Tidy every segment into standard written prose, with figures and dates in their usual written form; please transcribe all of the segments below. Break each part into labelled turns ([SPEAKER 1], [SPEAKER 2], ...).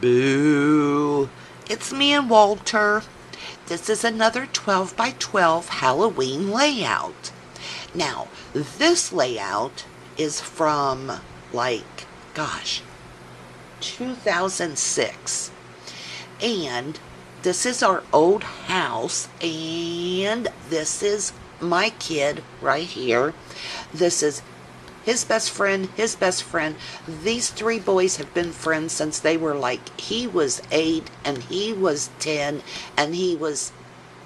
[SPEAKER 1] Boo! It's me and Walter. This is another 12 by 12 Halloween layout. Now, this layout is from, gosh, 2006. And this is our old house, and this is my kid right here. This is his best friend, his best friend. These three boys have been friends since they were he was 8 and he was 10 and he was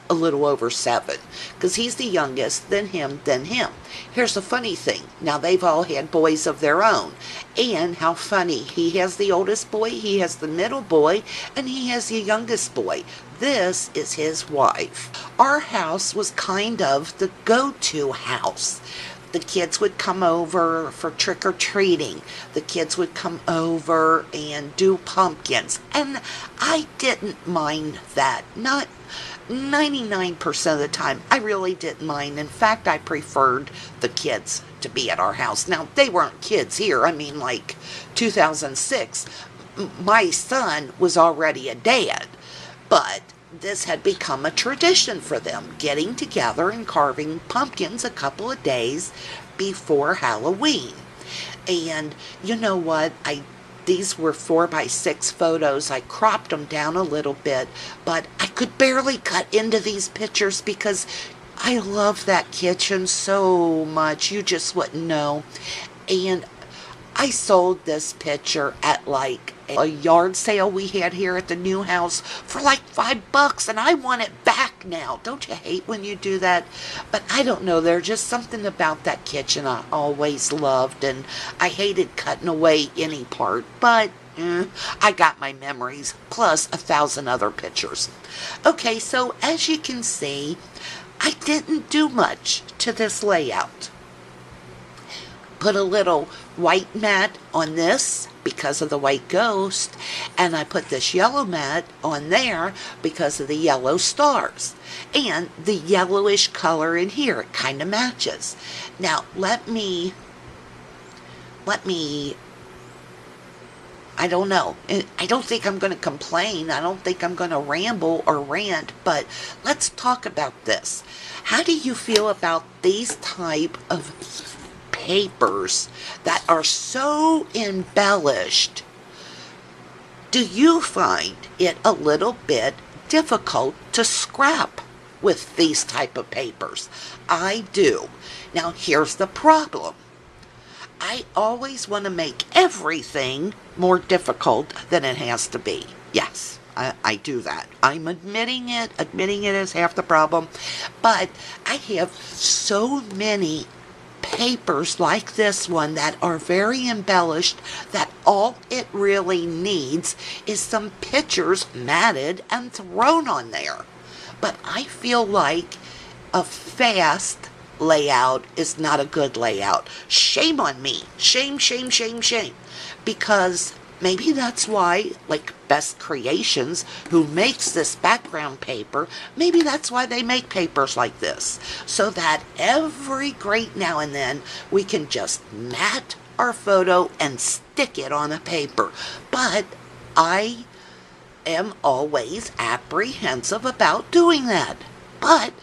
[SPEAKER 1] a little over 7, because he's the youngest, then him, then him. Here's the funny thing. Now, they've all had boys of their own. And how funny. He has the oldest boy, he has the middle boy, and he has the youngest boy. This is his wife. Our house was kind of the go-to house. The kids would come over for trick-or-treating. The kids would come over and do pumpkins. And I didn't mind that. Not 99% of the time. I really didn't mind. In fact, I preferred the kids to be at our house. Now, they weren't kids here. I mean, 2006, my son was already a dad. But this had become a tradition for them, getting together and carving pumpkins a couple of days before Halloween. And you know what? These were 4 by 6 photos. I cropped them down a little bit, but I could barely cut into these pictures because I love that kitchen so much. You just wouldn't know. And I sold this picture at a yard sale we had here at the new house for $5, and I want it back now. Don't you hate when you do that? But I don't know, there's just something about that kitchen I always loved, and I hated cutting away any part, but I got my memories, plus 1,000 other pictures. Okay, so as you can see, I didn't do much to this layout. Put a little white mat on this because of the white ghost, and I put this yellow mat on there because of the yellow stars, and the yellowish color in here, it kind of matches. Now let me I don't know. I don't think I'm going to complain. I don't think I'm going to ramble or rant, but let's talk about this. How do you feel about these type of papers that are so embellished? Do you find it a little bit difficult to scrap with these type of papers? I do. Now here's the problem. I always want to make everything more difficult than it has to be. Yes, I do that. I'm admitting it. Admitting it is half the problem. But I have so many papers like this one that are very embellished that all it really needs is some pictures matted and thrown on there. But I feel like a fast layout is not a good layout. Shame on me. Shame, shame, shame, shame. Because maybe that's why, Best Creations, who makes this background paper, maybe that's why they make papers like this. So that every great now and then we can just mat our photo and stick it on a paper. But I am always apprehensive about doing that. But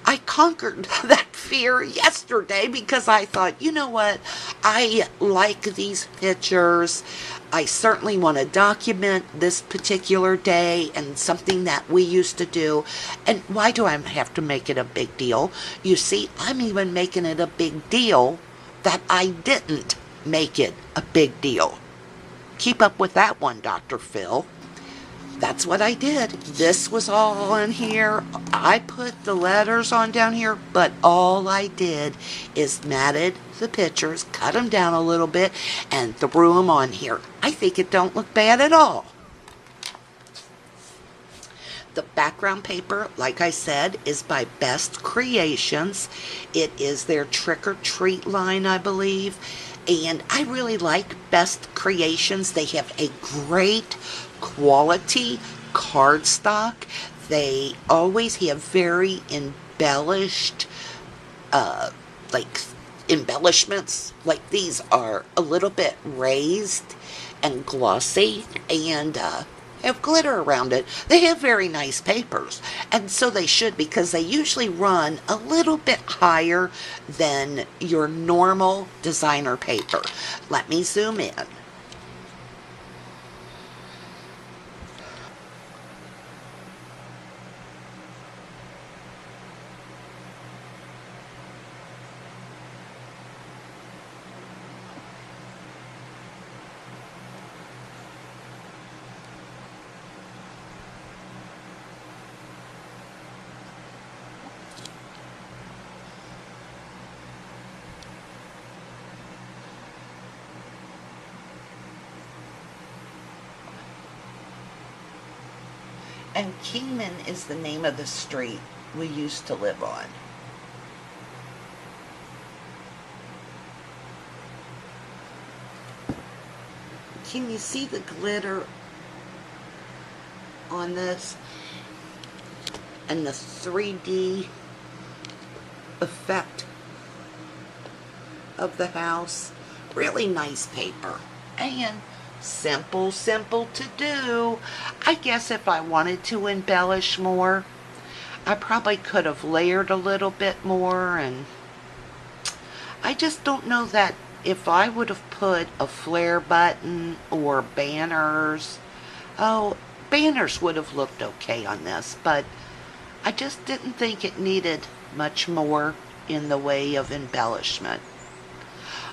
[SPEAKER 1] I conquered that fear yesterday because I thought, you know what, I like these pictures. I certainly want to document this particular day and something that we used to do. And why do I have to make it a big deal? You see, I'm even making it a big deal that I didn't make it a big deal. Keep up with that one, Dr. Phil. That's what I did. This was all on here. I put the letters on down here, but all I did is matted the pictures, cut them down a little bit, and threw them on here. I think it don't look bad at all. The background paper, like I said, is by Best Creations. It is their Trick or Treat line, I believe. And I really like Best Creations. They have a great quality cardstock. They always have very embellished embellishments. These are a little bit raised, and glossy and have glitter around it. They have very nice papers, and so they should, because they usually run a little bit higher than your normal designer paper. Let me zoom in. And Kingman is the name of the street we used to live on. Can you see the glitter on this? And the 3D effect of the house. Really nice paper. And simple to do. I guess if I wanted to embellish more, I probably could have layered a little bit more, and I just don't know that if I would have put a flare button or banners, banners would have looked okay on this, but I just didn't think it needed much more in the way of embellishment.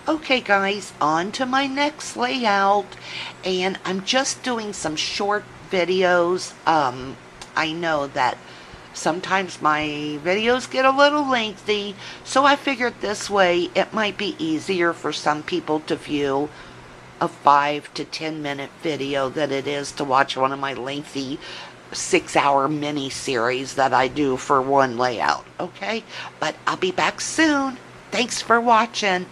[SPEAKER 1] Okay guys, on to my next layout, and I'm just doing some short videos. I know that sometimes my videos get a little lengthy, so I figured this way it might be easier for some people to view a 5 to 10 minute video than it is to watch one of my lengthy 6-hour mini series that I do for one layout, okay? But I'll be back soon. Thanks for watching.